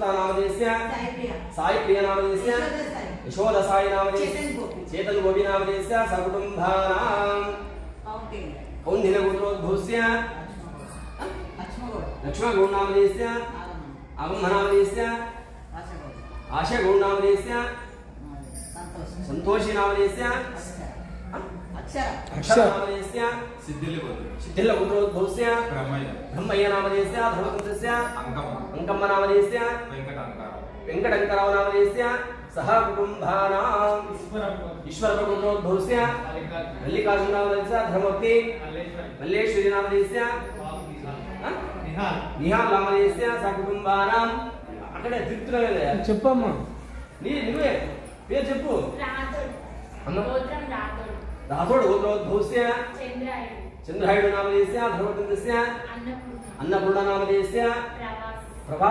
अमृता नामधेयस्य साई प्रिया नामधेयस्य यशोदा साई नामधेयस्य चेतन गोपी नामधेयस्य सकुटुंबानां कौन्डिन्यगोत्रोद्भवस्य लक्ष्मणगौड नामधेयस्य अगम नामधेयस्य आशा गौड नामधेयस्य संतोषी नामधेयस्य अक्षर नामधेयस्य सिद्धिल्लगोत्रोद्भवस्य ब्रह्मయ్య नामधेयस्य धर्मपुत्रस्य अंकम्म नामधेयस्य वेंकटंकराव नामधेयस्य सह कुटुंबानां ईश्वरगोत्रोद्भवस्य मल्लिकार्जुन नामधेयस्य धर्मवती मल्लेश्वरी नामधेयस्य निहाल नामधेयस्य सह कुटुंबानां అక్కడే తిరుగుతున్నావే చెప్పమ్మా నువ్వే పేరు చెప్పు राठौड़ गोत्रोद्भवस्य चंद्रायुड नामधेयस्य धर्मचंद्रस्य अन्नपूर्णा नामधेयस्य प्रभास